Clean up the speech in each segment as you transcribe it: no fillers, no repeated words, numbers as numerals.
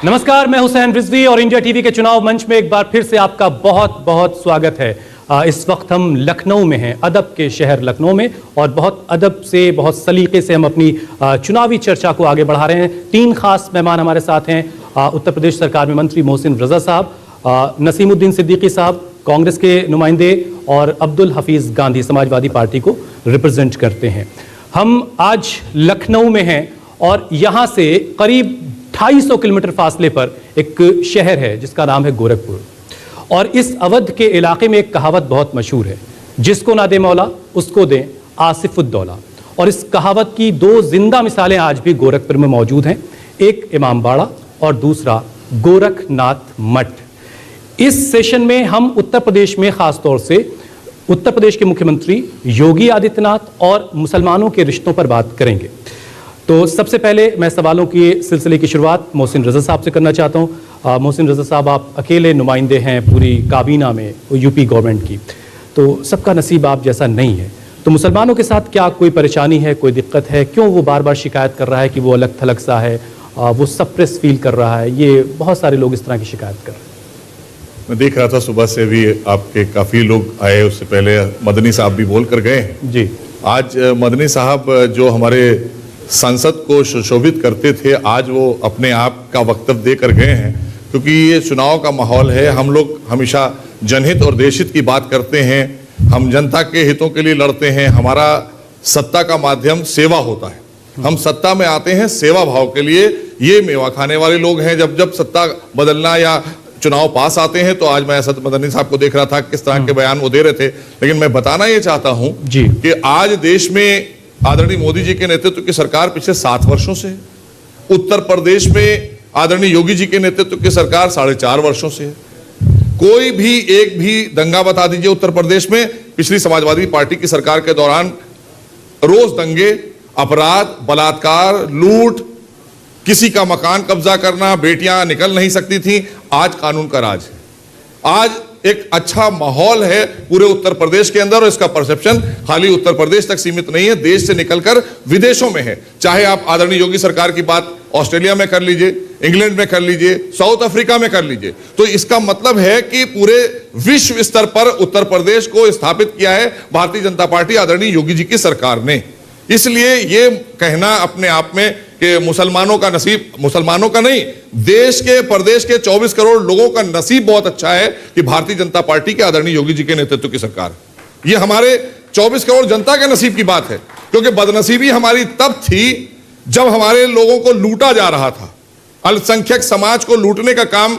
नमस्कार, मैं हुसैन रिजवी और इंडिया टीवी के चुनाव मंच में एक बार फिर से आपका बहुत बहुत स्वागत है। इस वक्त हम लखनऊ में हैं, अदब के शहर लखनऊ में, और बहुत अदब से, बहुत सलीके से हम अपनी चुनावी चर्चा को आगे बढ़ा रहे हैं। 3 खास मेहमान हमारे साथ हैं। उत्तर प्रदेश सरकार में मंत्री मोहसिन रजा साहब, नसीमुद्दीन सिद्दीकी साहब कांग्रेस के नुमाइंदे, और अब्दुल हफीज़ गांधी समाजवादी पार्टी को रिप्रेजेंट करते हैं। हम आज लखनऊ में हैं और यहाँ से करीब 250 किलोमीटर फासले पर एक शहर है जिसका नाम है गोरखपुर। और इस अवध के इलाके में एक कहावत बहुत मशहूर है, जिसको ना दे मौला उसको दें आसिफुद्दौला। और इस कहावत की 2 जिंदा मिसालें आज भी गोरखपुर में मौजूद हैं, एक इमामबाड़ा और दूसरा गोरखनाथ मठ। इस सेशन में हम उत्तर प्रदेश में खास तौर से उत्तर प्रदेश के मुख्यमंत्री योगी आदित्यनाथ और मुसलमानों के रिश्तों पर बात करेंगे। तो सबसे पहले मैं सवालों के सिलसिले की शुरुआत मोहसिन रजा साहब से करना चाहता हूँ। मोहसिन रजा साहब, आप अकेले नुमाइंदे हैं पूरी काबीना में यूपी गवर्नमेंट की, तो सबका नसीब आप जैसा नहीं है। तो मुसलमानों के साथ क्या कोई परेशानी है, कोई दिक्कत है? क्यों वो बार बार शिकायत कर रहा है कि वो अलग थलग सा है, वो सप्रेस फील कर रहा है? ये बहुत सारे लोग इस तरह की शिकायत कर रहे हैं। मैं देख रहा था सुबह से भी आपके काफ़ी लोग आए, उससे पहले मदनी साहब भी बोल कर गए हैं जी। आज मदनी साहब जो हमारे संसद को सुशोभित करते थे, आज वो अपने आप का वक्तव्य दे कर गए हैं। क्योंकि ये चुनाव का माहौल है, हम लोग हमेशा जनहित और देशहित की बात करते हैं, हम जनता के हितों के लिए लड़ते हैं। हमारा सत्ता का माध्यम सेवा होता है, हम सत्ता में आते हैं सेवा भाव के लिए। ये मेवा खाने वाले लोग हैं। जब जब सत्ता बदलना या चुनाव पास आते हैं, तो आज मैं असद मदनी साहब को देख रहा था किस तरह के बयान वो दे रहे थे। लेकिन मैं बताना ये चाहता हूं कि आज देश में आदरणीय मोदी जी के नेतृत्व की सरकार पिछले 7 वर्षों से है। उत्तर प्रदेश में आदरणीय योगी जी के नेतृत्व की सरकार 4.5 वर्षों से है। कोई भी एक भी दंगा बता दीजिए उत्तर प्रदेश में पिछली समाजवादी पार्टी की सरकार के दौरान। रोज दंगे, अपराध, बलात्कार, लूट, किसी का मकान कब्जा करना, बेटियां निकल नहीं सकती थी। आज कानून का राज है। आज एक अच्छा माहौल है पूरे उत्तर प्रदेश के अंदर, और इसका परसेप्शन खाली उत्तर प्रदेश तक सीमित नहीं है, देश से निकलकर विदेशों में है। चाहे आप आदरणीय योगी सरकार की बात ऑस्ट्रेलिया में कर लीजिए, इंग्लैंड में कर लीजिए, साउथ अफ्रीका में कर लीजिए। तो इसका मतलब है कि पूरे विश्व स्तर पर उत्तर प्रदेश को स्थापित किया है भारतीय जनता पार्टी आदरणीय योगी जी की सरकार ने। इसलिए ये कहना अपने आप में कि मुसलमानों का नसीब, मुसलमानों का नहीं, देश के प्रदेश के 24 करोड़ लोगों का नसीब बहुत अच्छा है कि भारतीय जनता पार्टी के आदरणीय योगी जी के नेतृत्व की सरकार। ये हमारे 24 करोड़ जनता के नसीब की बात है। क्योंकि बदनसीबी हमारी तब थी जब हमारे लोगों को लूटा जा रहा था। अल्पसंख्यक समाज को लूटने का काम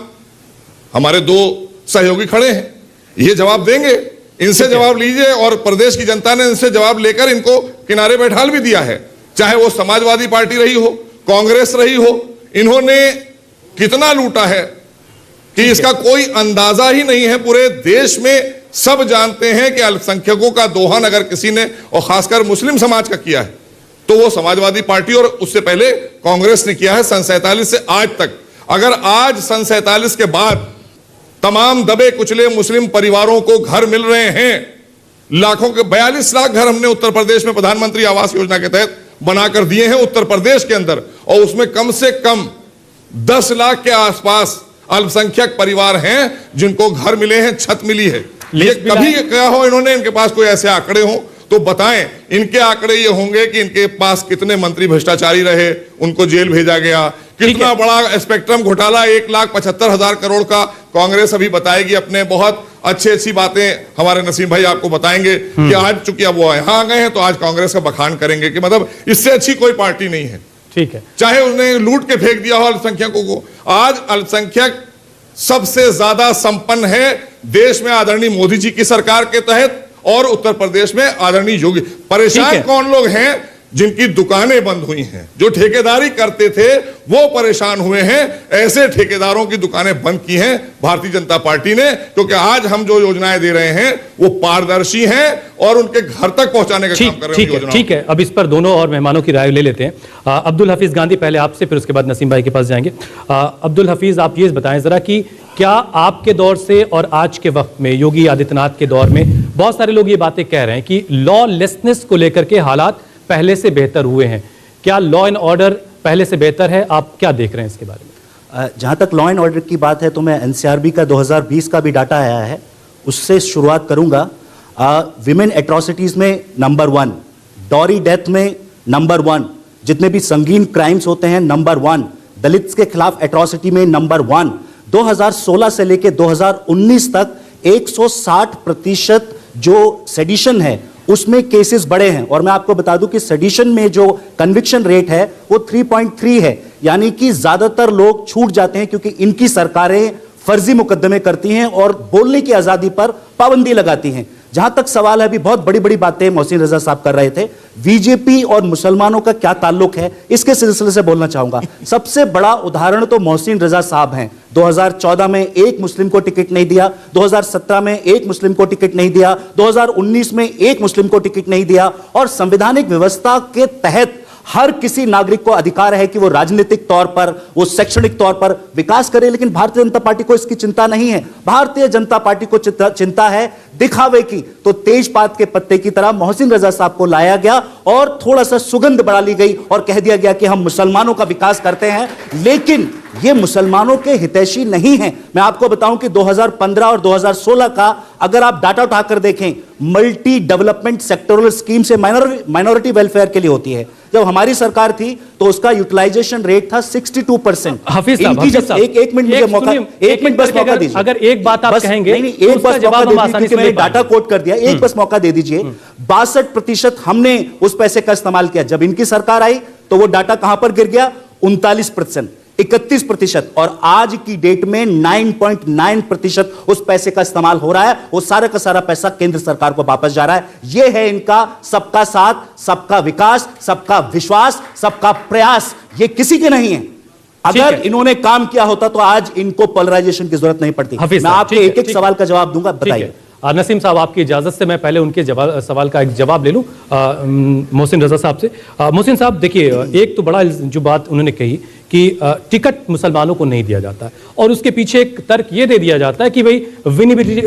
हमारे 2 सहयोगी खड़े हैं, ये जवाब देंगे, इनसे जवाब लीजिए। और प्रदेश की जनता ने इनसे जवाब लेकर इनको किनारे बैठाल भी दिया है। चाहे वो समाजवादी पार्टी रही हो, कांग्रेस रही हो, इन्होंने कितना लूटा है कि इसका कोई अंदाजा ही नहीं है। पूरे देश में सब जानते हैं कि अल्पसंख्यकों का दोहन अगर किसी ने, और खासकर मुस्लिम समाज का किया है, तो वो समाजवादी पार्टी और उससे पहले कांग्रेस ने किया है सन 47 से आज तक। अगर आज सन 47 के बाद तमाम दबे कुचले मुस्लिम परिवारों को घर मिल रहे हैं, लाखों के 42 लाख घर हमने उत्तर प्रदेश में प्रधानमंत्री आवास योजना के तहत बनाकर दिए हैं उत्तर प्रदेश के अंदर, और उसमें कम से कम 10 लाख के आसपास अल्पसंख्यक परिवार हैं जिनको घर मिले हैं, छत मिली है। ये कभी क्या हो इन्होंने, इनके पास कोई ऐसे आंकड़े हो तो बताएं। इनके आंकड़े ये होंगे कि इनके पास कितने मंत्री भ्रष्टाचारी रहे, उनको जेल भेजा गया, कितना बड़ा स्पेक्ट्रम घोटाला 1,75,000 करोड़ का कांग्रेस अभी बताएगी अपने बहुत अच्छी बातें हमारे नसीम भाई आपको बताएंगे कि आज चूंकि अब वो यहां आ गए हैं तो आज कांग्रेस का बखान करेंगे कि मतलब इससे अच्छी कोई पार्टी नहीं है। ठीक है, चाहे उसने लूट के फेंक दिया हो अल्पसंख्यकों को। आज अल्पसंख्यक सबसे ज्यादा संपन्न है देश में आदरणीय मोदी जी की सरकार के तहत, और उत्तर प्रदेश में आदरणीय योगी। परेशान कौन लोग हैं? जिनकी दुकानें बंद हुई हैं, जो ठेकेदारी करते थे वो परेशान हुए हैं। ऐसे ठेकेदारों की दुकानें बंद की हैं भारतीय जनता पार्टी ने, क्योंकि आज हम जो योजनाएं दे रहे हैं वो पारदर्शी हैं और उनके घर तक पहुंचाने का काम कर रहे हैं। ठीक है, अब इस पर दोनों और मेहमानों की राय ले लेते हैं। अब्दुल हफीज गांधी, पहले आपसे, फिर उसके बाद नसीम भाई के पास जाएंगे। अब्दुल हफीज, आप ये बताएं जरा कि क्या आपके दौर से और आज के वक्त में योगी आदित्यनाथ के दौर में बहुत सारे लोग ये बातें कह रहे हैं कि लॉलेसनेस को लेकर के हालात पहले से बेहतर हुए हैं। क्या लॉ एंड ऑर्डर पहले से बेहतर है? आप क्या देख रहे हैं इसके बारे में? जहाँ तक लॉ एंड ऑर्डर की बात है तो मैं एनसीआरबी का 2020 का भी डाटा आया है, उससे शुरुआत करूंगा। विमेन एट्रॉसिटीज में नंबर 1, डॉरी डेथ में नंबर 1, जितने भी संगीन क्राइम्स होते हैं नंबर 1, दलित्स के खिलाफ एट्रॉसिटी में नंबर 1। 2016 से लेकर 2019 तक 160% जो सेडिशन है उसमें केसेस बढ़े हैं। और मैं आपको बता दूं कि सेडिशन में जो कन्विक्शन रेट है वो 3.3 है, यानी कि ज्यादातर लोग छूट जाते हैं क्योंकि इनकी सरकारें फर्जी मुकदमे करती हैं और बोलने की आजादी पर पाबंदी लगाती हैं। जहां तक सवाल है, अभी बहुत बड़ी बड़ी बातें मोहसिन रजा साहब कर रहे थे, बीजेपी और मुसलमानों का क्या ताल्लुक है, इसके सिलसिले से बोलना चाहूंगा। सबसे बड़ा उदाहरण तो मोहसिन रजा साहब हैं। 2014 में एक मुस्लिम को टिकट नहीं दिया, 2017 में एक मुस्लिम को टिकट नहीं दिया, 2019 में एक मुस्लिम को टिकट नहीं दिया। और संवैधानिक व्यवस्था के तहत हर किसी नागरिक को अधिकार है कि वो राजनीतिक तौर पर, वो शैक्षणिक तौर पर विकास करे, लेकिन भारतीय जनता पार्टी को इसकी चिंता नहीं है। भारतीय जनता पार्टी को चिंता है दिखावे की। तो तेजपात के पत्ते की तरह मोहसिन रजा साहब को लाया गया और थोड़ा सा सुगंध बढ़ा ली गई और कह दिया गया कि हम मुसलमानों का विकास करते हैं, लेकिन ये मुसलमानों के हितैषी नहीं है। मैं आपको बताऊं कि 2015 और 2016 का अगर आप डाटा उठाकर देखें, मल्टी डेवलपमेंट सेक्टोरल स्कीम से माइनॉरिटी वेलफेयर के लिए होती है। जब हमारी सरकार थी तो उसका यूटिलाइजेशन रेट था 62%। हाफिज साहब, एक मिनट मुझे मौका, एक मिनट बस मौका दीजिए। अगर एक बात आप कहेंगे, नहीं, एक बस मौका दे दीजिए क्योंकि मैंने डाटा कोट कर दिया। एक बस मौका दे दीजिए। 62% हमने उस पैसे का इस्तेमाल किया। जब इनकी सरकार आई तो वो डाटा कहां पर गिर गया? 39%, 31%, और आज की डेट में 9.9% उस पैसे का इस्तेमाल हो रहा है। वो सारा का सारा पैसा केंद्र सरकार को वापस जा रहा है। यह है इनका सबका साथ, सबका विकास, सबका विश्वास, सबका प्रयास। ये किसी के नहीं है। अगर इन्होंने काम किया होता तो आज इनको पोलराइजेशन की जरूरत नहीं पड़ती। मैं आपके एक एक सवाल का जवाब दूंगा, बताइए। नसीम साहब, आपकी इजाजत से मैं पहले उनके सवाल का एक जवाब ले लूं मोहसिन रजा साहब से। मोहसिन साहब, देखिए, एक तो बड़ा जो बात उन्होंने कही कि टिकट मुसलमानों को नहीं दिया जाता है, और उसके पीछे एक तर्क ये दे दिया जाता है कि भाई विनिबिलिटी,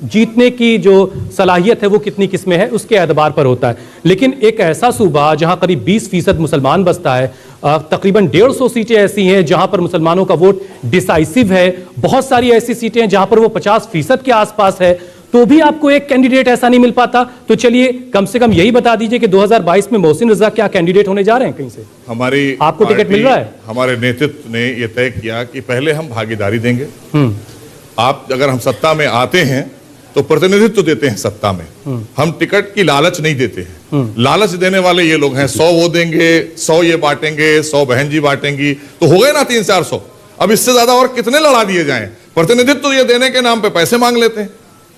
जीतने की जो सलाहियत है वो कितनी किस्में है उसके एतबार पर होता है। लेकिन एक ऐसा सूबा जहां करीब 20% मुसलमान बसता है, तकरीबन 150 सीटें ऐसी हैं जहां पर मुसलमानों का वोट डिसाइसिव है, बहुत सारी ऐसी सीटें हैं जहां पर वो 50% के आसपास है, तो भी आपको एक कैंडिडेट ऐसा नहीं मिल पाता। तो चलिए कम से कम यही बता दीजिए कि 2022 में मोहसिन रजा क्या कैंडिडेट होने जा रहे हैं कहीं से? हमारी आपको टिकट मिल रहा है? हमारे नेतृत्व ने यह तय किया कि पहले हम भागीदारी देंगे। आप अगर हम सत्ता में आते हैं तो प्रतिनिधित्व देते हैं सत्ता में, हम टिकट की लालच नहीं देते हैं। लालच देने वाले ये लोग हैं, 100 वो देंगे, 100 ये बांटेंगे, 100 बहन जी बांटेंगी, तो हो गए ना 300-400। अब इससे ज्यादा और कितने लड़ा दिए जाएं? प्रतिनिधित्व ये देने के नाम पे पैसे मांग लेते हैं,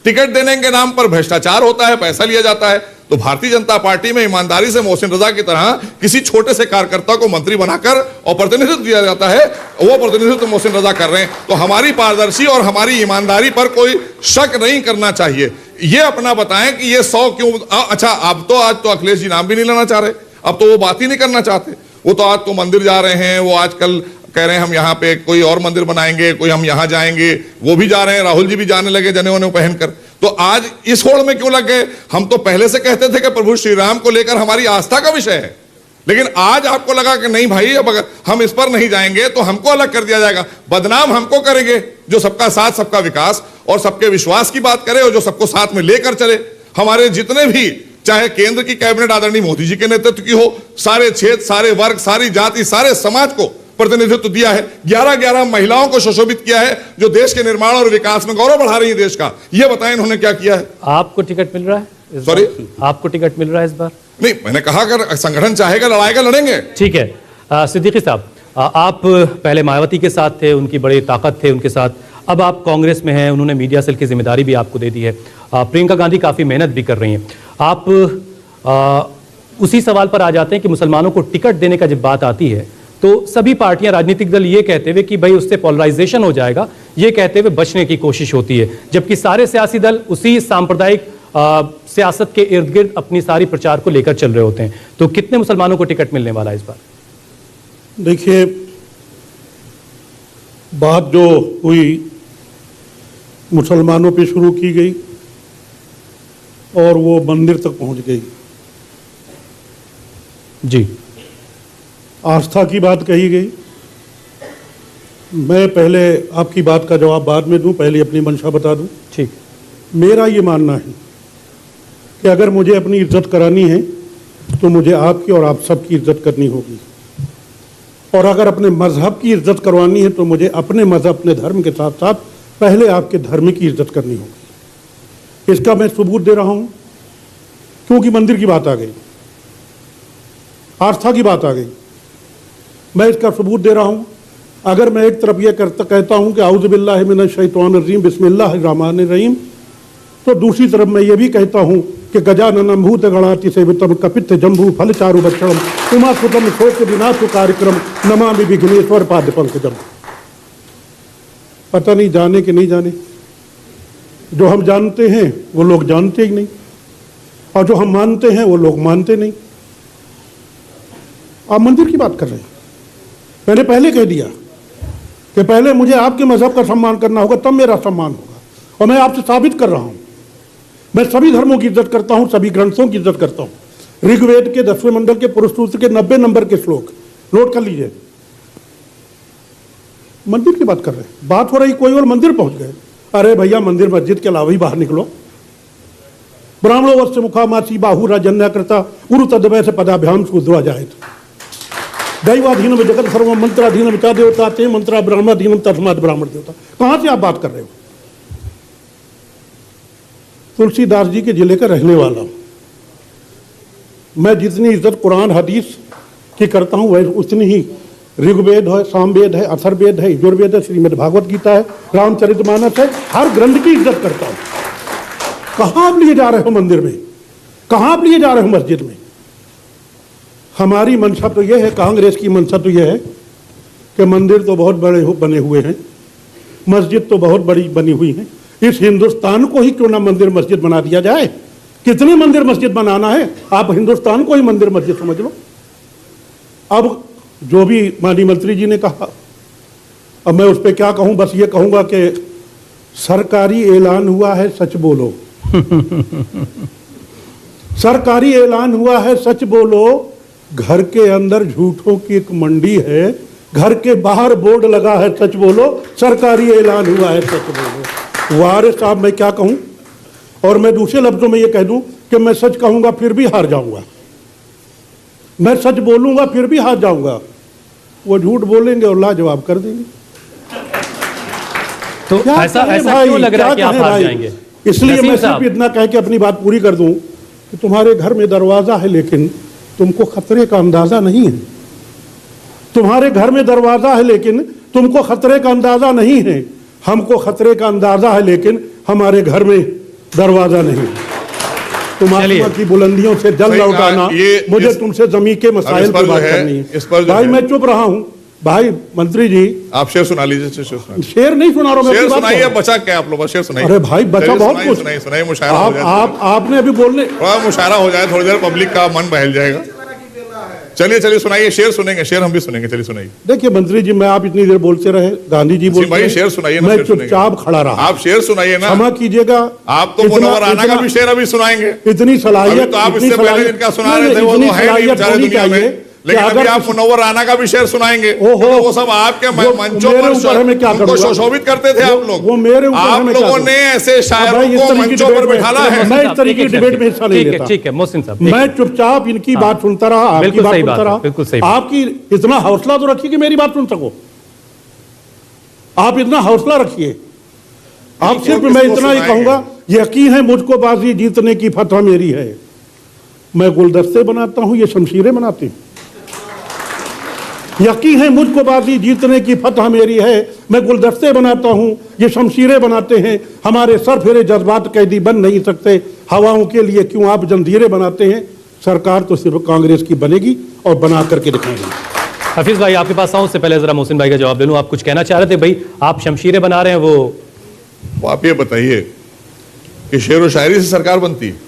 टिकट देने के नाम पर भ्रष्टाचार होता है, पैसा लिया जाता है। तो भारतीय जनता पार्टी में ईमानदारी से मोहसिन रजा की तरह किसी छोटे से कार्यकर्ता को मंत्री बनाकर और प्रतिनिधित्व दिया जाता है, वो प्रतिनिधित्व मोहसिन रजा कर रहे हैं। तो हमारी पारदर्शी और हमारी ईमानदारी पर कोई शक नहीं करना चाहिए। ये अपना बताएं कि ये 100 क्यों? अच्छा, अब तो आज तो अखिलेश जी नाम भी नहीं लेना चाह रहे, अब तो वो बात ही नहीं करना चाहते। वो तो आज तो मंदिर जा रहे हैं, वो आजकल कह रहे हैं हम यहाँ पे कोई और मंदिर बनाएंगे, कोई हम यहाँ जाएंगे, वो भी जा रहे हैं, राहुल जी भी जाने लगे जनेऊ पहनकर। तो आज इस होड़ में क्यों लग गए? हम तो पहले से कहते थे कि प्रभु श्री राम को लेकर हमारी आस्था का विषय है, लेकिन आज आपको लगा कि नहीं भाई, अब अगर हम इस पर नहीं जाएंगे तो हमको अलग कर दिया जाएगा, बदनाम हमको करेंगे। जो सबका साथ, सबका विकास और सबके विश्वास की बात करे और जो सबको साथ में लेकर चले। हमारे जितने भी, चाहे केंद्र की कैबिनेट आदरणीय मोदी जी के नेतृत्व की हो, सारे क्षेत्र, सारे वर्ग, सारी जाति, सारे समाज को प्रतिनिधित्व दिया है। 11-11 महिलाओं को सुशोभित किया है जो देश के निर्माण और विकास में गौरव बढ़ा रही है देश का। ये बताएं इन्होंने क्या किया है? आपको टिकट मिल रहा है? सॉरी, आपको टिकट मिल रहा है इस बार? नहीं, मैंने कहा अगर संगठन चाहेगा, लड़ाएगा, लड़ेंगे। ठीक है। सिद्दीकी साहब, आप पहले मायावती के साथ थे, उनकी बड़ी ताकत थे उनके साथ, अब आप कांग्रेस में हैं, उन्होंने मीडिया सेल की जिम्मेदारी भी आपको दे दी है। प्रियंका गांधी काफी मेहनत भी कर रही हैं। आप उसी सवाल पर आ जाते हैं कि मुसलमानों को टिकट देने का जब बात आती है तो सभी पार्टियां, राजनीतिक दल ये कहते हुए कि भाई उससे पोलराइजेशन हो जाएगा, ये कहते हुए बचने की कोशिश होती है, जबकि सारे सियासी दल उसी सांप्रदायिक सियासत के इर्द गिर्द अपनी सारी प्रचार को लेकर चल रहे होते हैं। तो कितने मुसलमानों को टिकट मिलने वाला है इस बार? देखिए, बात जो हुई मुसलमानों पे शुरू की गई और वो मंदिर तक पहुंच गई। जी, आस्था की बात कही गई। मैं पहले आपकी बात का जवाब बाद में दूं, पहले अपनी मंशा बता दूं। ठीक। मेरा ये मानना है कि अगर मुझे अपनी इज्जत करानी है तो मुझे आपकी और आप सबकी इज्जत करनी होगी, और अगर अपने मजहब की इज्जत करवानी है तो मुझे अपने मजहब, अपने धर्म के साथ साथ पहले आपके धर्म की इज्जत करनी होगी। इसका मैं सबूत दे रहा हूं, क्योंकि मंदिर की बात आ गई, आस्था की बात आ गई, मैं इसका सबूत दे रहा हूं। अगर मैं एक तरफ यह कहता हूं कि औज़ु बिल्लाहि मिनश शैतानिर रजीम बिस्मिल्लाहिर रहमानिर रहीम, तो दूसरी तरफ मैं ये भी कहता हूं कि गजाननं भूत गणाति सेवितम कपित्थ जम्बू फल चारु भक्षणम उमा सुतम शोक विनाश कार्यक्रम नमामि विघ्नेश्वर पाद पंकजम। पता नहीं जाने कि नहीं जाने, जो हम जानते हैं वो लोग जानते ही नहीं, और जो हम मानते हैं वो लोग मानते नहीं। आप मंदिर की बात कर रहे हैं, मैंने पहले कह दिया कि पहले मुझे आपके मजहब का सम्मान करना होगा, तब मेरा सम्मान होगा। और मैं आपसे साबित कर रहा हूं, मैं सभी धर्मों की इज्जत करता हूं, सभी ग्रंथों की इज्जत करता हूं। ऋग्वेद के 10वें मंडल के पुरुष सूत्र के 90 नंबर के श्लोक नोट कर लीजिए। मंदिर की बात कर रहे हैं, बात हो रही कोई और मंदिर पहुंच गए। अरे भैया, मंदिर मस्जिद के अलावा ही बाहर निकलो। ब्राह्मणो वस्य मुखामासी बाहु राजन्या करता गुरु तदवय से पदाभ्याम शूद्रा जायत दैवाधीनम जगत सर्व मंत्राधीनम चा देवता ते मंत्रा ब्रह्माधीनम तस्मात् ब्राह्मण देवता। कहां से आप बात कर रहे हो? तुलसीदास जी के जिले का रहने वाला हूं मैं। जितनी इज्जत कुरान हदीस की करता हूं वह उतनी ही ऋग्वेद है, सामवेद है, अथर्ववेद है, यजुर्वेद है, श्रीमद् भागवत गीता है, रामचरितमानस है, हर ग्रंथ की इज्जत करता हूं। कहां आप लिए जा रहे हो मंदिर में? कहां आप लिए जा रहे हो मस्जिद में? हमारी मंशा तो यह है, कांग्रेस की मंशा तो यह है कि मंदिर तो बहुत बड़े बने हुए हैं, मस्जिद तो बहुत बड़ी बनी हुई है, इस हिंदुस्तान को ही क्यों ना मंदिर मस्जिद बना दिया जाए। कितने मंदिर मस्जिद बनाना है? आप हिंदुस्तान को ही मंदिर मस्जिद समझ लो। अब जो भी माननीय मंत्री जी ने कहा, अब मैं उस पर क्या कहूं, बस ये कहूंगा कि सरकारी ऐलान हुआ है, सच बोलो। सरकारी ऐलान हुआ है, सच बोलो। घर के अंदर झूठों की एक मंडी है, घर के बाहर बोर्ड लगा है, सच बोलो। सरकारी ऐलान हुआ है, सच बोलो। वारे साहब, मैं क्या कहूं? और मैं दूसरे लफ्जों में ये कह दूं कि मैं सच कहूंगा फिर भी हार जाऊंगा, मैं सच बोलूंगा फिर भी हार जाऊंगा। वो झूठ बोलेंगे और लाजवाब कर देंगे। तो ऐसा क्यों लग रहा है कि आप हार जाएंगे? इसलिए मैं सिर्फ इतना कह के अपनी बात पूरी कर दूं कि तुम्हारे घर में दरवाजा है लेकिन तुमको खतरे का अंदाजा नहीं है। तुम्हारे घर में दरवाजा है लेकिन तुमको खतरे का अंदाजा नहीं है। हमको खतरे का अंदाजा है लेकिन हमारे घर में दरवाजा नहीं है। तुम आसमां की बुलंदियों से जल लौटाना, मुझे तुमसे जमीन के मसाइल पर बात करनी है। भाई मैं चुप रहा हूं। भाई मंत्री जी, आप शेर सुना लीजिए। शेर नहीं सुना रहा, शेर सुनाइए, बचा क्या आप लोग? शेर सुनाइए। अरे भाई, बचा बहुत कुछ। सुनाइए, मुशायरा हो जाए। आपने अभी बोलने, थोड़ा मुशायरा हो जाए, थोड़ी देर पब्लिक का मन बहल जाएगा। चलिए चलिए सुनाइए, शेर सुनेंगे, शेर हम भी सुनेंगे। चलिए सुनाइए। देखिए मंत्री जी, मैं आप इतनी देर बोलते रहे, गांधी जी बोलते भाई शेर सुनाइए, मैं चुपचाप खड़ा रहा। आप शेर सुनाइए ना, क्षमा कीजिएगा। आप तो मुनव्वर राना का भी शेर अभी सुनाएंगे। इतनी सलाहियत, तो आप इससे पहले जिनका सुना रहे थे वो तो है नहीं बेचारे दुनिया में, लेकिन अगर आप मुनव्वर राना का भी शेर सुनाएंगे तो वो सब आपके मंचों पर उनको सुशोभित करते थे आप लोग। वो मेरे आप लोगों ने ऐसे शायरों को मंचों पर बैठाला है। मैं इस तरीके की डिबेट में हिस्सा नहीं लेता। ठीक है मोहसिन साहब, मैं चुपचाप इनकी बात सुनता रहा, आपकी बात सुनता रहा। बिल्कुल सही। आपकी इतना हौसला तो रखिए कि मेरी बात सुन सको। आप इतना हौसला रखिए। आप सिर्फ, मैं इतना ही कहूंगा, यकीन है मुझको बाजी जीतने की फतह मेरी है। मैं गुलदस्ते बनाता हूं, ये शमशीरें बनाती हूं। यकीन है मुझको बाजी जीतने की फतह मेरी है। मैं गुलदस्ते बनाता हूं, ये शमशीरें बनाते हैं। हमारे सर फेरे जज्बात कैदी बन नहीं सकते। हवाओं के लिए क्यों आप जंजीरें बनाते हैं? सरकार तो सिर्फ कांग्रेस की बनेगी और बना करके दिखाएंगे। हफीज भाई, आपके पास आऊं, उससे पहले जरा मोहसिन भाई का जवाब ले लूं। आप कुछ कहना चाह रहे थे भाई, आप शमशीरें बना रहे हैं। वो आप ये बताइए कि शेर व शायरी से सरकार बनती है?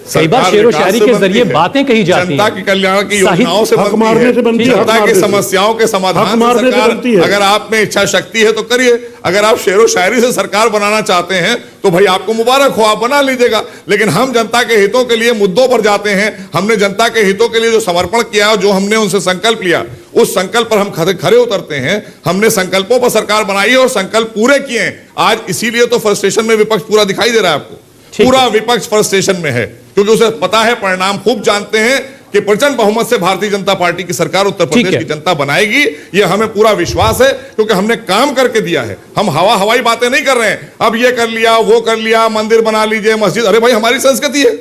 कई बार शेर व शायरी के जरिए बातें कही जाती हैं, जनता की कल्याण की योजनाओं से बनती है, जनता की समस्याओं के समाधान से सरकार। अगर आप में इच्छा शक्ति है तो करिए। अगर आप शेर व शायरी से सरकार बनाना चाहते हैं तो भाई आपको मुबारक हो, आप बना लीजिएगा। लेकिन हम जनता के हितों के लिए मुद्दों पर जाते हैं। हमने जनता के हितों के लिए जो समर्पण किया, जो हमने उनसे संकल्प लिया, उस संकल्प पर हम खरे उतरते हैं। हमने संकल्पों पर सरकार बनाई है और संकल्प पूरे किए हैं। आज इसीलिए तो फ्रस्ट्रेशन में विपक्ष पूरा दिखाई दे रहा है आपको। पूरा विपक्ष फ्रस्ट्रेशन में है क्योंकि उसे पता है, परिणाम खूब जानते हैं कि प्रचंड बहुमत से भारतीय जनता पार्टी की सरकार उत्तर प्रदेश की जनता बनाएगी। ये हमें पूरा विश्वास है क्योंकि हमने काम करके दिया है। हम हवाई बातें नहीं कर रहे हैं, अब ये कर लिया, वो कर लिया, मंदिर बना लीजिए, मस्जिद। अरे भाई, हमारी संस्कृति है,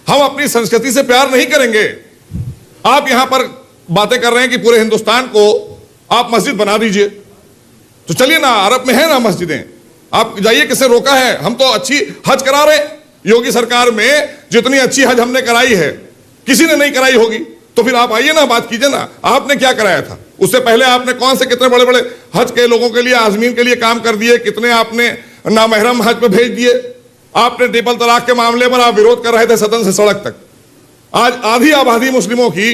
हम अपनी संस्कृति से प्यार नहीं करेंगे। आप यहां पर बातें कर रहे हैं कि पूरे हिंदुस्तान को आप मस्जिद बना दीजिए, तो चलिए ना, अरब में है ना मस्जिदें, आप जाइए, किसने रोका है? हम तो अच्छी हज करा रहे। योगी सरकार में जितनी अच्छी हज हमने कराई है किसी ने नहीं कराई होगी। तो फिर आप आइए ना, बात कीजिए ना, आपने क्या कराया था? उससे पहले आपने कौन से कितने बड़े बड़े हज के लोगों के लिए, आजमीन के लिए काम कर दिए, कितने आपने नामहरम हज पे भेज दिए। आपने ट्रिपल तलाक के मामले पर आप विरोध कर रहे थे सदन से सड़क तक। आज आधी आबादी मुस्लिमों की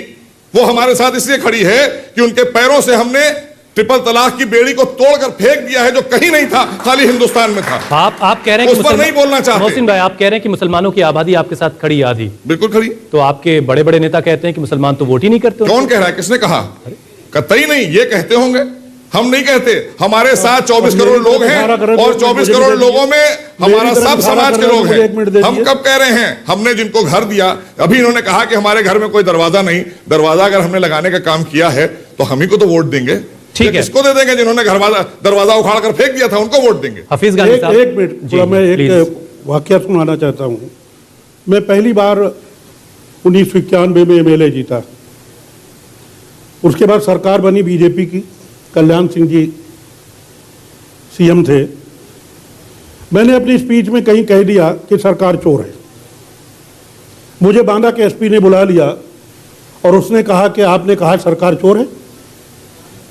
वो हमारे साथ इसलिए खड़ी है कि उनके पैरों से हमने ट्रिपल तलाक की बेड़ी को तोड़कर फेंक दिया है, जो कहीं नहीं था, खाली हिंदुस्तान में था। आप कह रहे हैं उस पर नहीं बोलना चाहते। मोहसिन भाई, आप कह रहे हैं कि मुसलमानों की आबादी आपके साथ खड़ी, आधी बिल्कुल खड़ी। तो आपके बड़े बड़े नेता कहते हैं कि मुसलमान तो वोट ही नहीं करते। कौन कह रहा है? किसने कहा? कतई नहीं, ये कहते होंगे, हम नहीं कहते। हमारे साथ 24 करोड़ लोग हैं और 24 करोड़ लोगों में हमारा सब समाज के लोग हैं। हम कब कह रहे हैं? हमने जिनको घर दिया, अभी इन्होंने कहा कि हमारे घर में कोई दरवाजा नहीं। दरवाजा अगर हमने लगाने का काम किया है तो हम ही को तो वोट देंगे। ठीक है, किसको दे देंगे? जिन्होंने दरवाजा उखाड़ कर फेंक दिया था, उनको वोट देंगे। हफीज गांधी साहब, एक मिनट, मैं एक वाकया सुनाना चाहता हूं। मैं पहली बार 1991 में MLA जीता। उसके बाद सरकार बनी बीजेपी की, कल्याण सिंह जी CM थे। मैंने अपनी स्पीच में कहीं कह दिया कि सरकार चोर है। मुझे बांदा के SP ने बुला लिया और उसने कहा कि आपने कहा सरकार चोर है।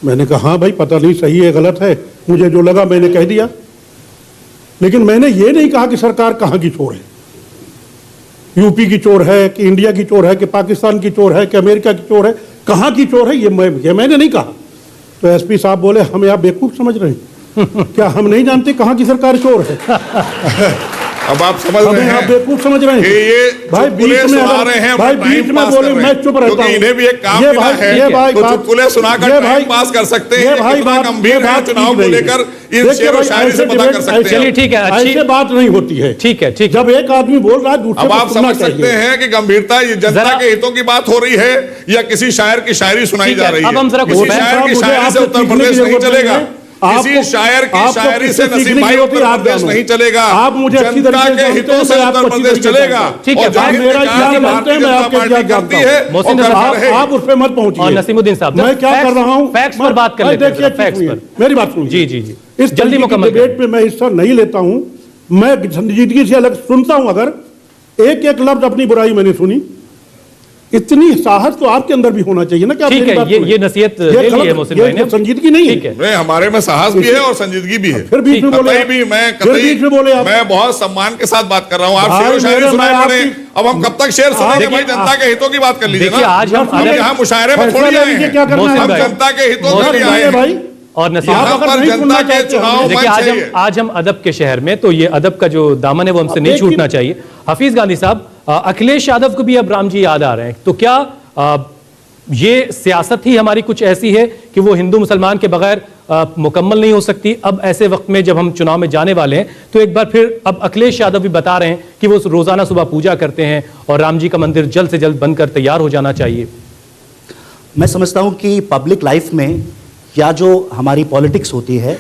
मैंने कहा हाँ भाई, पता नहीं सही है गलत है, मुझे जो लगा मैंने कह दिया। लेकिन मैंने ये नहीं कहा कि सरकार कहाँ की चोर है, यूपी की चोर है कि इंडिया की चोर है कि पाकिस्तान की चोर है कि अमेरिका की चोर है, कहाँ की चोर है, ये मैंने नहीं कहा। तो SP साहब बोले, हमें आप बेवकूफ समझ रहे हैं क्या? हम नहीं जानते कहाँ की सरकार चोर है? अब आप समझ रहे हैं, आप बेवकूफ समझ रहे हैं कि ये भाई बीच में आ रहे हैं, भाई बीच में बोले, मैं चुप रहता हूं। इन्हें भी एक काम मिला है, तो चुटकुले सुनाकर टाइम पास कर सकते हैं। इतना गंभीर है चुनाव को लेकर, इन शेर व शायरी से पता कर सकते हैं। चलिए ठीक है, ऐसे बात नहीं होती है। ठीक है, ठीक। जब एक आदमी बोल रहा है दूसरे अब आप समझ सकते हैं कि गंभीरता जनता के हितों की बात हो रही है या किसी शायर की शायरी सुनाई जा रही है। अब हम जरा किसी शायर की शायरी से उत्तर प्रदेश नहीं चलेगा, किसी शायर की शायरी से नसीब भाई उत्तर प्रदेश नहीं चलेगा। आप मुझे अच्छी जनता के हितों से उत्तर प्रदेश चलेगा। ठीक है, मेरा इतिहास जानते हैं, मैं आपके इतिहास जानता हूं। आप उस पर मत पहुंचिए। और नसीमुद्दीन साहब, मैं क्या कर रहा हूं? फैक्ट्स पर बात कर लेते हैं। फैक्ट्स पर मेरी बात सुनिए। जी जी जी, इस जल्दी मुकम्मल डिबेट में मैं हिस्सा नहीं लेता हूं। मैं संजीदगी से अलग सुनता हूं। अगर एक एक लफ्ज अपनी बुराई मैंने सुनी, इतनी साहस तो आपके अंदर भी होना चाहिए ना। क्या ठीक है, ये नसीहत ले ली है मोहसिन भाई ने। संजीदगी नहीं ठीक है, हमारे में साहस भी है और संजीदगी भी है। फिर बीच में बोले, भी मैं बहुत सम्मान के साथ बात कर रहा हूँ। आप शेर व शायरी सुनाए पड़े, अब हम कब तक शेर सुनेंगे? भाई जनता के हितों की बात कर लीजिए ना। आज हम यहाँ मुशायरे में थोड़ी आए हैं, हम जनता के हितों के लिए आए हैं भाई। और जनता के चुनाव देखिए, आज हम अदब के शहर में, तो ये अदब का जो दामन है वो हमसे नहीं छूटना चाहिए। हफीज गांधी साहब, अखिलेश यादव को भी अब राम जी याद आ रहे हैं, तो क्या ये सियासत ही हमारी कुछ ऐसी है कि वो हिंदू मुसलमान के बगैर मुकम्मल नहीं हो सकती? अब ऐसे वक्त में जब हम चुनाव में जाने वाले हैं, तो एक बार फिर अब अखिलेश यादव भी बता रहे हैं कि वो रोजाना सुबह पूजा करते हैं और राम जी का मंदिर जल्द से जल्द बनकर तैयार हो जाना चाहिए। मैं समझता हूं कि पब्लिक लाइफ में या जो हमारी पॉलिटिक्स होती है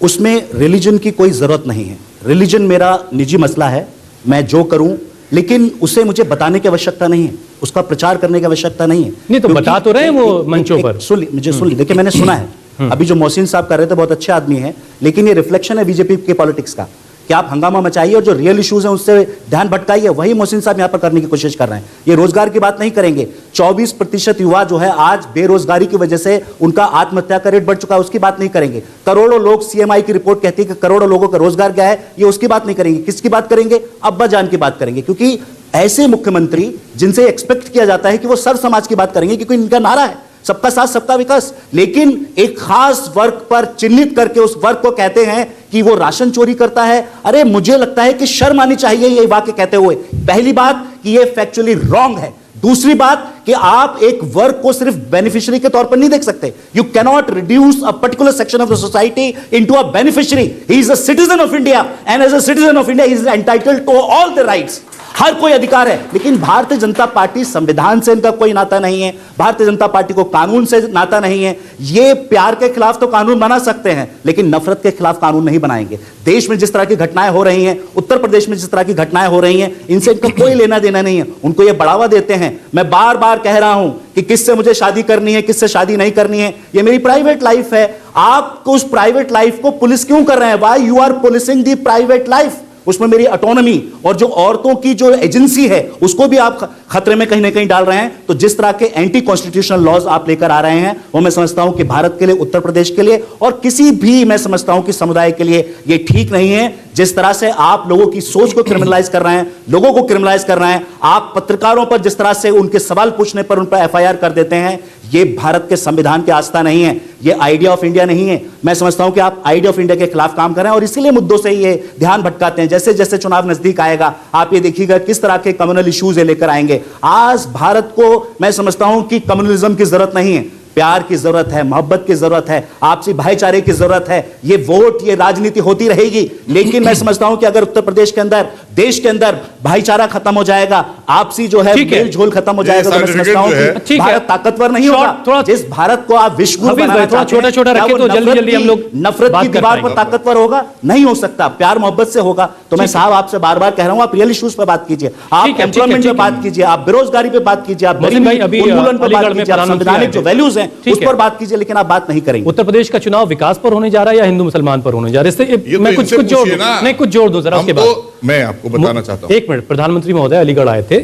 उसमें रिलीजन की कोई ज़रूरत नहीं है। रिलीजन मेरा निजी मसला है, मैं जो करूं, लेकिन उसे मुझे बताने की आवश्यकता नहीं है, उसका प्रचार करने की आवश्यकता नहीं है। नहीं तो बता तो रहे हैं वो मंचों पर। सुन ली, देखिए मैंने सुना है। अभी जो मोहसिन साहब कर रहे थे बहुत अच्छे आदमी हैं, लेकिन ये रिफ्लेक्शन है बीजेपी के पॉलिटिक्स का कि आप हंगामा मचाइए और जो रियल इश्यूज हैं उससे ध्यान भटकाइए। वही मोहसिन साहब यहां पर करने की कोशिश कर रहे हैं। ये रोजगार की बात नहीं करेंगे। 24% युवा जो है आज बेरोजगारी की वजह से उनका आत्महत्या का रेट बढ़ चुका है, उसकी बात नहीं करेंगे। करोड़ों लोग, CMI की रिपोर्ट कहती है कि करोड़ों लोगों का रोजगार गया है, ये उसकी बात नहीं करेंगे। किसकी बात करेंगे? अब्बा जान की बात करेंगे, क्योंकि ऐसे मुख्यमंत्री जिनसे एक्सपेक्ट किया जाता है कि वो सर्व समाज की बात करेंगे, क्योंकि इनका नारा है सबका साथ सबका विकास। लेकिन एक खास वर्ग पर चिन्हित करके उस वर्ग को कहते हैं कि वो राशन चोरी करता है। अरे मुझे लगता है कि शर्म आनी चाहिए ये वाक्य कहते हुए। पहली बात कि ये फैक्चुअली रॉन्ग है। दूसरी बात कि आप एक वर्ग को सिर्फ बेनिफिशियरी के तौर पर नहीं देख सकते. You cannot reduce a particular section of the society into a beneficiary. He is a citizen of India and as a citizen of India he is entitled to all the rights. हर कोई अधिकार है. लेकिन Bharatiya Janata party, संविधान से इनका कोई नाता नहीं है, भारतीय जनता पार्टी को कानून से नाता नहीं है. ये प्यार के खिलाफ तो कानून बना सकते हैं लेकिन नफरत के खिलाफ कानून नहीं बनाएंगे. देश में जिस तरह की घटनाएं हो रही हैं, उत्तर प्रदेश में जिस तरह की घटनाएं हो रही हैं, इनसे इनका कोई लेना देना नहीं है. उनको ये बढ़ावा देते हैं. मैं बार बार कह रहा हूं कि किससे मुझे शादी करनी है, किससे शादी नहीं करनी है, ये मेरी प्राइवेट लाइफ है. आप उस प्राइवेट लाइफ को पुलिस क्यों कर रहे हैं? Why you are policing the private life? उसमें मेरी ऑटोनॉमी और जो औरतों की जो एजेंसी है उसको भी आप खतरे में कहीं ना कहीं डाल रहे हैं. तो जिस तरह के एंटी कॉन्स्टिट्यूशनल लॉज आप लेकर आ रहे हैं वो मैं समझता हूं कि भारत के लिए, उत्तर प्रदेश के लिए और किसी भी मैं समझता हूं कि समुदाय के लिए ये ठीक नहीं है. जिस तरह से आप लोगों की सोच को क्रिमिनलाइज कर रहे हैं, लोगों को क्रिमिनलाइज कर रहे हैं, आप पत्रकारों पर जिस तरह से उनके सवाल पूछने पर उन पर एफआईआर कर देते हैं, ये भारत के संविधान की आस्था नहीं है. ये आइडिया ऑफ इंडिया नहीं है. मैं समझता हूं कि आप आइडिया ऑफ इंडिया के खिलाफ काम कर रहे हैं और इसीलिए मुद्दों से ये ध्यान भटकाते हैं. जैसे जैसे चुनाव नजदीक आएगा आप ये देखिएगा किस तरह के कम्युनल इश्यूज लेकर आएंगे. आज भारत को मैं समझता हूं कि कम्युनलिज्म की जरूरत नहीं है. प्यार की जरूरत है, मोहब्बत की जरूरत है, आपसी भाईचारे की जरूरत है. ये वोट, ये राजनीति होती रहेगी. लेकिन मैं समझता हूं कि अगर उत्तर प्रदेश के अंदर, देश के अंदर भाईचारा खत्म हो जाएगा, आपसी जो है मेल झोल खत्म हो जाएगा, तो मैं समझता हूं कि भारत ताकतवर नहीं होगा. जिस भारत को आप विश्व गुरु बनाना चाहते हैं, छोटा-छोटा रखें तो जल्दी-जल्दी हम लोग नफरत की दीवार पर ताकतवर होगा? नहीं हो सकता. प्यार मोहब्बत से होगा. तो मैं साहब आपसे बार-बार कह रहा हूं, आप रियल इश्यूज पर बात कीजिए, आप एम्प्लॉयमेंट पे बात कीजिए, आप बेरोजगारी पे बात कीजिए, आप उन्मूलन पर बात कीजिए, आप संवैधानिक जो वैल्यूज हैं उस पर बात कीजिए. लेकिन आप बात नहीं करेंगे. उत्तर प्रदेश का चुनाव विकास पर होने जा रहा है या हिंदू मुसलमान पर होने जा रहा है? इससे मैं कुछ जोड़ दूं, नहीं कुछ जोड़ दूं जरा उसके बाद. मैं आपको बताना चाहता हूं. एक मिनट. प्रधानमंत्री महोदय अलीगढ़ आए थे,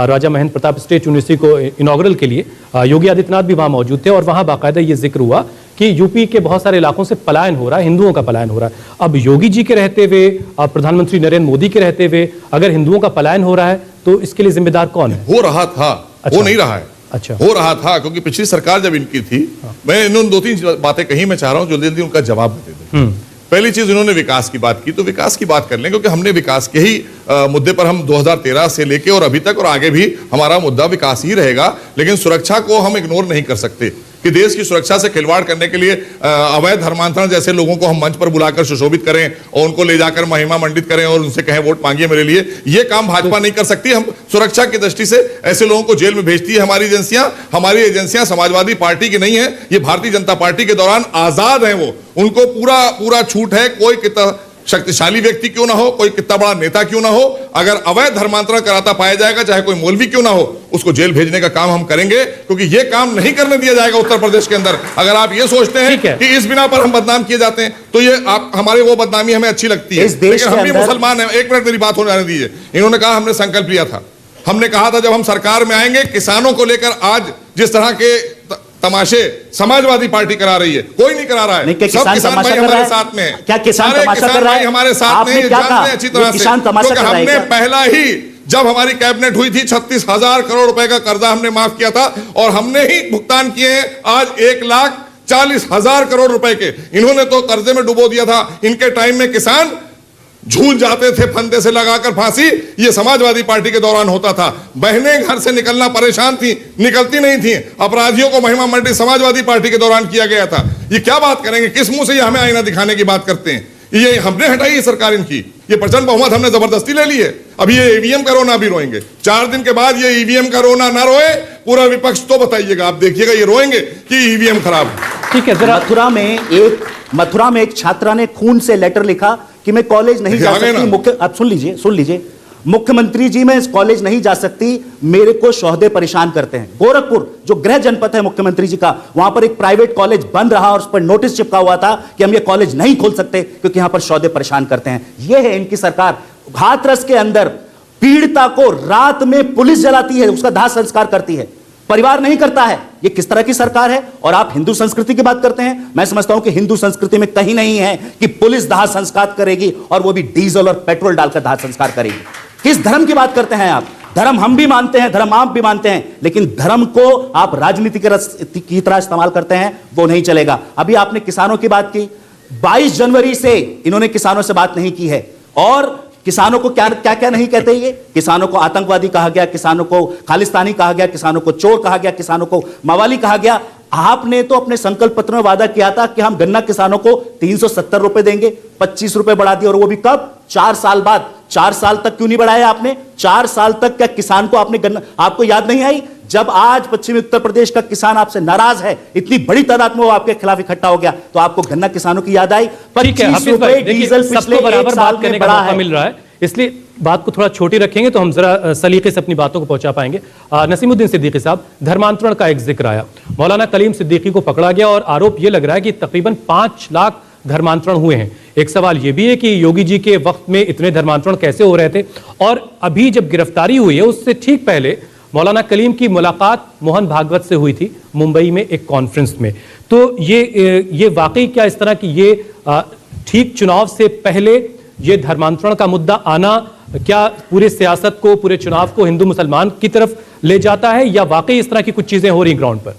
राजा महेंद्र प्रताप स्टेट यूनिवर्सिटी को इनॉग्रल के लिए. योगी आदित्यनाथ भी वहां मौजूद थे और वहां बाकायदा ये जिक्र हुआ कि यूपी के बहुत सारे इलाकों से पलायन हो रहा है, हिंदुओं का पलायन हो रहा है. अब योगी जी के रहते हुए, प्रधानमंत्री नरेंद्र मोदी के रहते हुए अगर हिंदुओं का पलायन हो रहा है तो इसके लिए जिम्मेदार कौन है? हो रहा था. अच्छा. वो नहीं रहा है. अच्छा. हो रहा था क्योंकि पिछली सरकार जब इनकी थी, मैं इन्होंने 2-3 बातें कही, मैं चाह रहा हूं जल्दी जल्दी उनका जवाब दे दें. पहली चीज, इन्होंने विकास की बात की तो विकास की बात कर लें क्योंकि हमने विकास के ही मुद्दे पर हम 2013 से लेके और अभी तक और आगे भी हमारा मुद्दा विकास ही रहेगा. लेकिन सुरक्षा को हम इग्नोर नहीं कर सकते कि देश की सुरक्षा से खिलवाड़ करने के लिए अवैध धर्मांतरण जैसे लोगों को हम मंच पर बुलाकर सुशोभित करें और उनको ले जाकर महिमा मंडित करें और उनसे कहें वोट मांगिए मेरे लिए, ये काम भाजपा नहीं कर सकती. हम सुरक्षा की दृष्टि से ऐसे लोगों को जेल में भेजती है हमारी एजेंसियां. हमारी एजेंसियां समाजवादी पार्टी की नहीं है, ये भारतीय जनता पार्टी के दौरान आजाद है. वो उनको पूरा छूट है. कोई कितना शक्तिशाली व्यक्ति क्यों ना हो, कोई कितना बड़ा नेता क्यों ना हो, अगर अवैध धर्मांतरण कराता पाया जाएगा, चाहे कोई मौलवी क्यों ना हो, उसको जेल भेजने का काम हम करेंगे क्योंकि यह काम नहीं करने दिया जाएगा उत्तर प्रदेश के अंदर. अगर आप ये सोचते हैं कि इस बिना पर हम बदनाम किए जाते हैं तो ये आप हमारे वो बदनामी हमें अच्छी लगती है. लेकिन हम भी मुसलमान हैं. एक मिनट मेरी बात होने दीजिए. इन्होंने कहा हमने संकल्प लिया था, हमने कहा था जब हम सरकार में आएंगे किसानों को लेकर आज जिस तरह के तमाशे समाजवादी पार्टी करा रही है, कोई नहीं करा रहा है. सब किसान भाई हमारे साथ में है. क्या किसान तमाशा कर रहा है? हमारे साथ में जानते हैं अच्छी तरह से. हमने पहला ही जब हमारी कैबिनेट हुई थी 36,000 करोड़ रुपए का कर्जा हमने माफ किया था और हमने ही भुगतान किए हैं आज 1,40,000 करोड़ रुपए के. इन्होंने तो कर्जे में डुबो दिया था. इनके टाइम में किसान झूल जाते थे फंदे से लगाकर फांसी. ये समाजवादी पार्टी के दौरान होता था. बहनें घर से निकलना परेशान थी, निकलती नहीं थी. अपराधियों को महिमा मंडी समाजवादी पार्टी के दौरान किया गया था. ये क्या बात करेंगे? किस मुंह से ये हमें आईना दिखाने की बात करते हैं? ये हमने हटाई है सरकार इनकी. ये प्रचंड बहुमत हमने जबरदस्ती ले ली है. अभी ये ईवीएम का रोना भी रोएंगे. 4 दिन के बाद ये ईवीएम का रोना ना रोए पूरा विपक्ष तो बताइएगा, आप देखिएगा ये रोएंगे कि ईवीएम खराब. ठीक है. मथुरा में एक छात्रा ने खून से लेटर लिखा कि मैं कॉलेज नहीं जा सकती. आप सुन लीजिए. मुख्यमंत्री जी, मैं इस कॉलेज नहीं जा सकती, मेरे को शोहदे परेशान करते हैं. गोरखपुर जो गृह जनपद है मुख्यमंत्री जी का, वहां पर एक प्राइवेट कॉलेज बन रहा और उस पर नोटिस चिपका हुआ था कि हम ये कॉलेज नहीं खोल सकते क्योंकि यहां पर शोहदे परेशान करते हैं. यह है इनकी सरकार. हाथरस के अंदर पीड़िता को रात में पुलिस जलाती है, उसका दाह संस्कार करती है, परिवार नहीं करता है. ये किस तरह की सरकार है? और आप हिंदू संस्कृति की बात करते हैं. मैं समझता हूं कि हिंदू संस्कृति में कहीं नहीं है कि पुलिस दाह संस्कार करेगी और वो भी डीजल और पेट्रोल डालकर दाह संस्कार करेगी. किस धर्म की बात करते हैं आप? धर्म हम भी मानते हैं, धर्म आप भी मानते हैं, लेकिन धर्म को आप राजनीति की तरह इस्तेमाल करते हैं, वो नहीं चलेगा. अभी आपने किसानों की बात की. 22 जनवरी से इन्होंने किसानों से बात नहीं की है और किसानों को क्या क्या क्या नहीं कहते ये? किसानों को आतंकवादी कहा गया, किसानों को खालिस्तानी कहा गया, किसानों को चोर कहा गया, किसानों को मवाली कहा गया। आपने तो अपने संकल्प पत्र में वादा किया था कि हम गन्ना किसानों को 370 रुपए देंगे, 25 रुपए बढ़ा दिए, और वो भी कब? 4 साल बाद। 4 साल तक क्यों नहीं बढ़ाया आपने? 4 साल तक क्या किसान को आपने गन्ना, आपको याद नहीं आई जब आज पश्चिमी उत्तर प्रदेश का किसान आपसे नाराज है, इतनी बड़ी तादाद में वो आपके खिलाफ इकट्ठा हो गया, तो आपको गन्ना किसानों की याद आई? ठीक है, 25 रुपए डीजल पिछले बराबर 1 साल बात करने में का बढ़ा मौका है। मिल रहा है, इसलिए बात को थोड़ा छोटी रखेंगे तो हम जरा सलीके से अपनी बातों को पहुंचा पाएंगे। नसीमुद्दीन सिद्दीकी साहब, धर्मांतरण का एक जिक्र आया, मौलाना कलीम सिद्दीकी को पकड़ा गया और आरोप यह लग रहा है कि तकरीबन 5 लाख धर्मांतरण हुए हैं। एक सवाल यह भी है कि योगी जी के वक्त में इतने धर्मांतरण कैसे हो रहे थे, और अभी जब गिरफ्तारी हुई है उससे ठीक पहले मौलाना कलीम की मुलाकात मोहन भागवत से हुई थी मुंबई में एक कॉन्फ्रेंस में। तो ये वाकई क्या इस तरह की ये ठीक चुनाव से पहले ये धर्मांतरण का मुद्दा आना क्या पूरे सियासत को, पूरे चुनाव को हिंदू मुसलमान की तरफ ले जाता है, या वाकई इस तरह की कुछ चीजें हो रही ग्राउंड पर?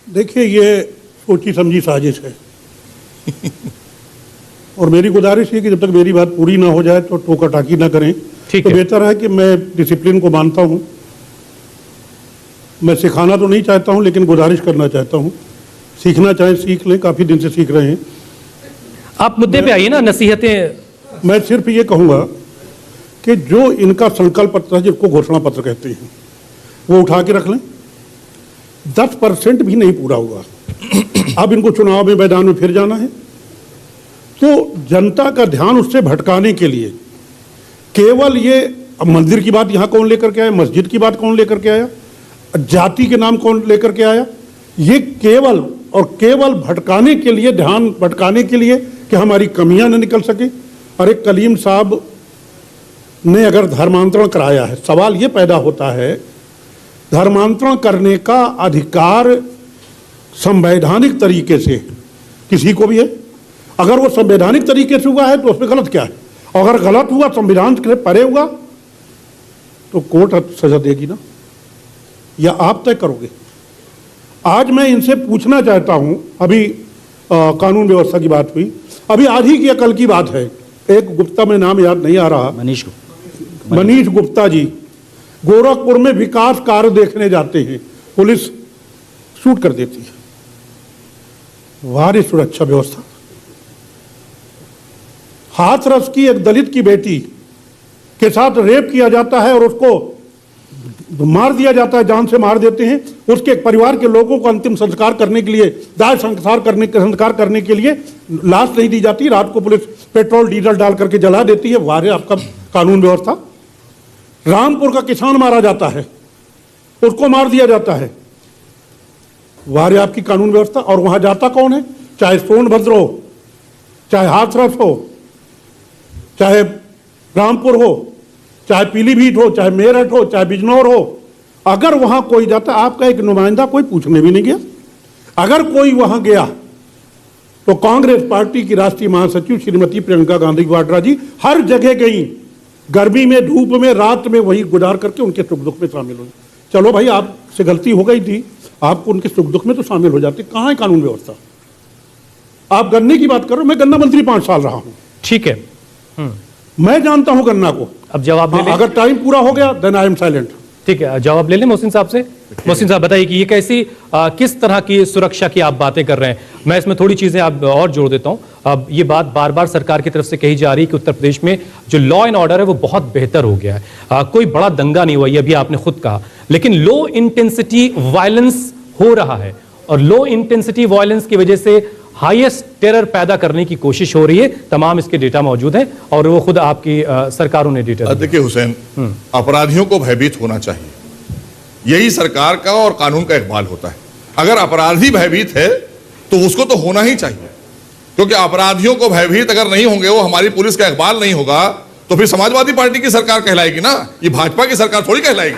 देखिए, ये सोची समझी साजिश है और मेरी गुजारिश है कि जब तक मेरी बात पूरी ना हो जाए तो टोका टाकी ना करें। ठीक तो है। बेहतर है कि मैं डिसिप्लिन को मानता हूं। मैं सिखाना तो नहीं चाहता हूं, लेकिन गुजारिश करना चाहता हूं, सीखना चाहें सीख लें, काफी दिन से सीख रहे हैं। आप मुद्दे पे आइए ना, नसीहतें। मैं सिर्फ ये कहूंगा कि जो इनका संकल्प पत्र है, जिसको घोषणा पत्र कहते हैं, वो उठा के रख लें। 10% भी नहीं पूरा हुआ, अब इनको चुनाव में मैदान में फिर जाना है। तो जनता का ध्यान उससे भटकाने के लिए केवल ये, अब मंदिर की बात यहां कौन लेकर के आया, मस्जिद की बात कौन लेकर के आया, जाति के नाम कौन लेकर के आया, ये केवल और केवल भटकाने के लिए, ध्यान भटकाने के लिए कि हमारी कमियां न निकल सके। अरे कलीम साहब ने अगर धर्मांतरण कराया है, सवाल ये पैदा होता है, धर्मांतरण करने का अधिकार संवैधानिक तरीके से किसी को भी है। अगर वो संवैधानिक तरीके से हुआ है तो उसमें गलत क्या है? अगर गलत हुआ, संविधान से परे हुआ, तो कोर्ट सजा देगी ना, या आप तय करोगे? आज मैं इनसे पूछना चाहता हूं, अभी कानून व्यवस्था की बात हुई, अभी आज ही की अकल की बात है, एक गुप्ता में नाम याद नहीं आ रहा, मनीष गुप्ता जी गोरखपुर में विकास कार्य देखने जाते हैं, पुलिस शूट कर देती है। वारी सुरक्षा व्यवस्था। हाथरस की एक दलित की बेटी के साथ रेप किया जाता है और उसको मार दिया जाता है, जान से मार देते हैं। उसके परिवार के लोगों को अंतिम संस्कार करने के लिए, दाह संस्कार करने के लिए लाश नहीं दी जाती, रात को पुलिस पेट्रोल डीजल डाल करके जला देती है। वारे आपका कानून व्यवस्था। रामपुर का किसान मारा जाता है, उसको मार दिया जाता है, वारे आपकी कानून व्यवस्था। और वहां जाता कौन है? चाहे सोनभद्र हो, चाहे हाथरस हो, चाहे रामपुर हो, चाहे पीलीभीत हो, चाहे मेरठ हो, चाहे बिजनौर हो, अगर वहां कोई जाता, आपका एक नुमाइंदा कोई पूछने भी नहीं गया। अगर कोई वहां गया तो कांग्रेस पार्टी की राष्ट्रीय महासचिव श्रीमती प्रियंका गांधी वाड्रा जी हर जगह गई, गर्मी में, धूप में, रात में वही गुजार करके उनके सुख दुख में शामिल हुई। चलो भाई, आपसे गलती हो गई थी, आपको उनके सुख दुख में तो शामिल हो जाते। कहां है कानून व्यवस्था? आप गन्ने की बात करो, मैं गन्ना मंत्री 5 साल रहा हूं, ठीक है, मैं जानता हूं गन्ना को। अब जवाब ले लें। अगर टाइम पूरा हो गया देन आई एम साइलेंट। ठीक है, जवाब ले लें मोहसिन साहब से। मोहसिन साहब बताइए कि ये कैसी किस तरह की सुरक्षा की आप बातें कर रहे हैं? मैं इसमें थोड़ी चीजें आप और जोड़ देता हूं। अब ये बात बार बार सरकार की तरफ से कही जा रही है कि उत्तर प्रदेश में जो लॉ एंड ऑर्डर है वो बहुत बेहतर हो गया है, कोई बड़ा दंगा नहीं हुआ, ये अभी आपने खुद कहा, लेकिन लो इंटेंसिटी वायलेंस हो रहा है और लो इंटेंसिटी वायलेंस की वजह से हाईएस्ट टेरर पैदा करने की कोशिश हो रही है। तमाम इसके डेटा मौजूद हैं और वो खुद आपकी सरकारों ने डेटा। देखिए हुसैन, अपराधियों को भयभीत होना चाहिए, यही सरकार का और कानून का इकबाल होता है। अगर अपराधी भयभीत है तो उसको तो होना ही चाहिए, क्योंकि अपराधियों को भयभीत अगर नहीं होंगे, वो हमारी पुलिस का इकबाल नहीं होगा, तो फिर समाजवादी पार्टी की सरकार कहलाएगी ना, ये भाजपा की सरकार थोड़ी कहलाएगी।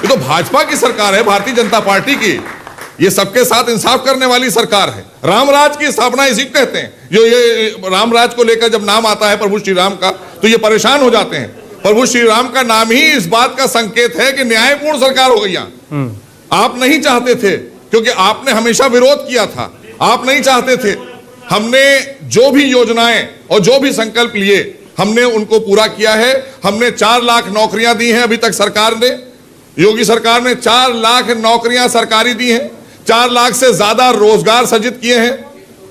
ये तो भाजपा की सरकार है, भारतीय जनता पार्टी की। ये सबके साथ इंसाफ करने वाली सरकार है। रामराज की स्थापना इसी को कहते हैं। जो ये रामराज को लेकर जब नाम आता है प्रभु श्री राम का, तो ये परेशान हो जाते हैं। प्रभु श्री राम का नाम ही इस बात का संकेत है कि न्यायपूर्ण सरकार हो गई यहां। आप नहीं चाहते थे, क्योंकि आपने हमेशा विरोध किया था, आप नहीं चाहते थे। हमने जो भी योजनाएं और जो भी संकल्प लिए, हमने उनको पूरा किया है। हमने 4 लाख नौकरियां दी हैं अभी तक सरकार ने, योगी सरकार ने 4 लाख नौकरियां सरकारी दी हैं, 4 लाख से ज्यादा रोजगार सृजित किए हैं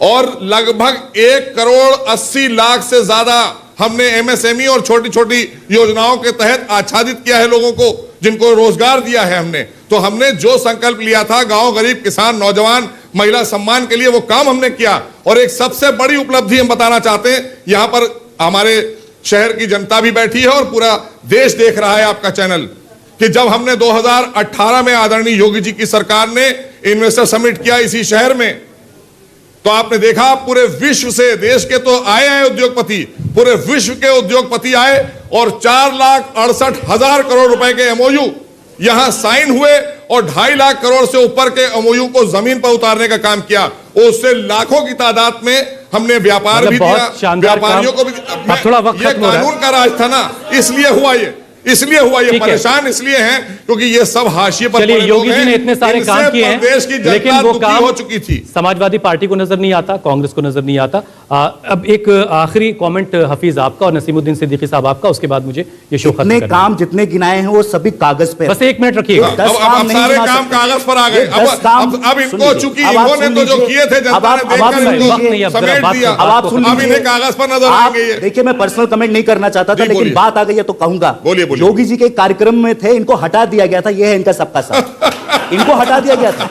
और लगभग 1 करोड़ 80 लाख से ज्यादा हमने एमएसएमई और छोटी छोटी योजनाओं के तहत आच्छादित किया है लोगों को, जिनको रोजगार दिया है हमने। तो हमने जो संकल्प लिया था गांव, गरीब, किसान, नौजवान, महिला सम्मान के लिए, वो काम हमने किया। और एक सबसे बड़ी उपलब्धि हम बताना चाहते हैं, यहां पर हमारे शहर की जनता भी बैठी है और पूरा देश देख रहा है आपका चैनल, कि जब हमने 2018 में आदरणीय योगी जी की सरकार ने इन्वेस्टर समिट किया इसी शहर में, तो आपने देखा पूरे विश्व से, देश के तो आए हैं उद्योगपति, पूरे विश्व के उद्योगपति आए और 4,68,000 करोड़ रुपए के एमओयू यहां साइन हुए और 2.5 लाख करोड़ से ऊपर के एमओयू को जमीन पर उतारने का काम किया। उससे लाखों की तादाद में हमने व्यापार मतलब भी बहुत दिया, व्यापारियों को भी। अब थोड़ा वक्त ये खत्म हो रहा है। कानून का राज था ना, इसलिए हुआ ये परेशान इसलिए हैं क्योंकि ये सब हाशिए पर चलिए, पड़े लोग योगी जी हैं। ने इतने सारे इनसे काम किए हैं, प्रदेश की जनता लेकिन वो दुखी काम हो चुकी थी। समाजवादी पार्टी को नजर नहीं आता, कांग्रेस को नजर नहीं आता। अब एक आखिरी कमेंट हफीज आपका और नसीमुद्दीन सिद्दीकी साहब आपका, उसके बाद मुझे ये शो खत्म जितने करना काम जितने गिनाए हैं वो सभी कागज पे। बस 1 मिनट रखिएगा। दस काम अब नहीं सारे गिना काम सकते। कागज पर आ गए। ये 10 काम अब इनको सुन चूंकि लीजिए। अब आप इन्होंने सुन तो जो लीजिए। किए थे जनता अब आप ने देखकर सुन इनको लीजिए। अब समेट बात दिया। को- अब आप सुन अब लीजिए। इन्हें कागज पर नजर आप आएंगे ये। देखिए, मैं पर्सनल कमेंट नहीं करना चाहता था, जी, लेकिन बोलिए। बात आ गई है तो कहूंगा। बोलिए, बोलिए। योगी जी के कार्यक्रम में थे, इनको हटा दिया गया था। ये है इनका सबका साथ। इनको हटा दिया गया था। ये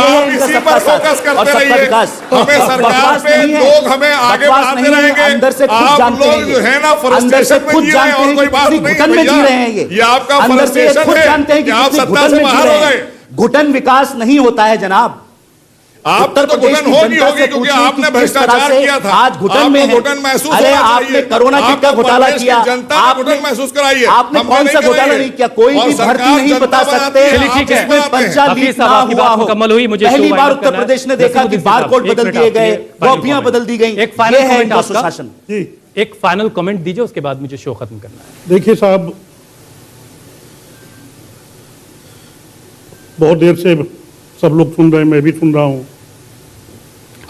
है आप इनका इसी सबका पर साथ फोकस और करते सबका रहिए। विकास। हमें सरकार बकवास पे नहीं है। लोग हमें आगे बकवास बढ़ाते नहीं है। रहेंगे। अंदर से खुद आप जानते लोग हैं जो है ना अंदर से फ्रस्ट्रेशन में खुद जी रहे हैं जानते और हैं कोई कि बात कितनी नहीं है घुटन में जी भैया। रहे हैं ये आपका अंदर से फ्रस्ट्रेशन खुद है जानते हैं कि कि आप कितनी सत्ता घुटन से में जी बाहर रहे हो हैं। गए। घुटन विकास नहीं होता है जनाब। आप तो उत्तर प्रदेश घुटन की होगी जनता होगी से क्योंकि पूछिए आपने कि किस तरह भ्रष्टाचार से किया था। आज घुटन में आपको है। घुटन महसूस अरे होना आपने चाहिए। कोरोना किट का आपको घोटाला प्रदेश की किया, जनता ने घुटन महसूस कराई है। आपने हमने कौन सा नहीं घोटाला कराई नहीं है। किया? कोई और भी सरकार भर्ती नहीं जनता बता बनाती सकते। है, चलिए, ठीक है। आप इसमें पर्चा हफीज लीक साहब, ना आपकी हुआ बात हो। मुकम्मल हुई, मुझे पहली शो बार वाइंड अप उत्तर करना है। प्रदेश ने देखा कि नसीमुद्दीन साहब, बारकोड एक बदल मिनट दिए आपके गए, लिए final कॉपियां comment। बदल दी गई। एक फाइनल ये है कमेंट इनका आपका। सुशासन। एक फाइनल कमेंट दीजिए, उसके बाद मुझे शो खत्म करना है। देखिए साहब, बहुत देर से सब लोग सुन रहे हैं, मैं भी सुन रहा हूँ।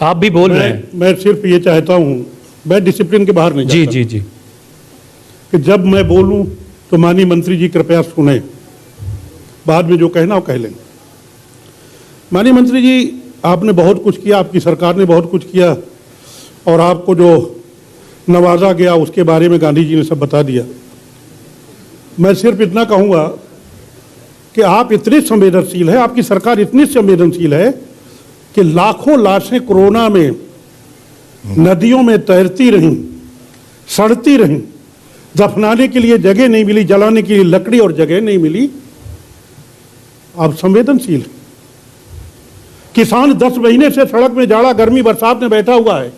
आप भी बोल रहे हैं। मैं सिर्फ ये चाहता हूँ, मैं डिसिप्लिन के बाहर नहीं जी जाता जी जी। कि जब मैं बोलूं तो माननीय मंत्री जी कृपया सुने, बाद में जो कहना वो कह लें। माननीय मंत्री जी, आपने बहुत कुछ किया, आपकी सरकार ने बहुत कुछ किया और आपको जो नवाजा गया उसके बारे में गांधी जी ने सब बता दिया। मैं सिर्फ इतना कहूँगा कि आप इतने संवेदनशील हैं, आपकी सरकार इतनी संवेदनशील है कि लाखों लाशें कोरोना में नदियों में तैरती रहीं, सड़ती रहीं, दफनाने के लिए जगह नहीं मिली, जलाने के लिए लकड़ी और जगह नहीं मिली। आप संवेदनशील हैं। किसान 10 महीने से सड़क में जाड़ा गर्मी बरसात में बैठा हुआ है।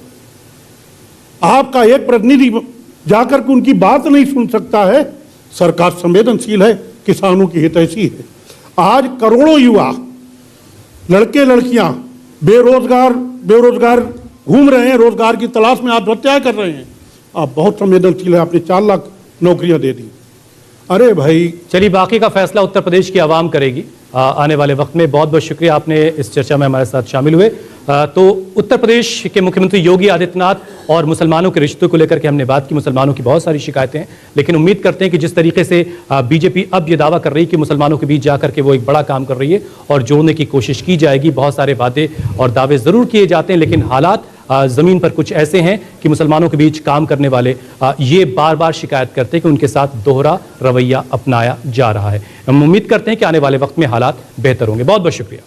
आपका एक प्रतिनिधि जाकर के उनकी बात नहीं सुन सकता है। सरकार संवेदनशील है, किसानों की हितैषी है। आज करोड़ों युवा, लड़के लड़कियां बेरोजगार घूम रहे हैं, रोजगार की तलाश में आत्महत्या कर रहे हैं। आप बहुत संवेदनशील है, आपने 4 लाख नौकरियां दे दी। अरे भाई, चलिए, बाकी का फैसला उत्तर प्रदेश की आवाम करेगी आने वाले वक्त में। बहुत बहुत शुक्रिया, आपने इस चर्चा में हमारे साथ शामिल हुए। तो उत्तर प्रदेश के मुख्यमंत्री योगी आदित्यनाथ और मुसलमानों के रिश्तों को लेकर के हमने बात की। मुसलमानों की बहुत सारी शिकायतें हैं, लेकिन उम्मीद करते हैं कि जिस तरीके से बीजेपी अब ये दावा कर रही है कि मुसलमानों के बीच जाकर के वो एक बड़ा काम कर रही है और जोड़ने की कोशिश की जाएगी। बहुत सारे वादे और दावे ज़रूर किए जाते हैं, लेकिन हालात ज़मीन पर कुछ ऐसे हैं कि मुसलमानों के बीच काम करने वाले ये बार बार शिकायत करते हैं कि उनके साथ दोहरा रवैया अपनाया जा रहा है। हम उम्मीद करते हैं कि आने वाले वक्त में हालात बेहतर होंगे। बहुत बहुत शुक्रिया।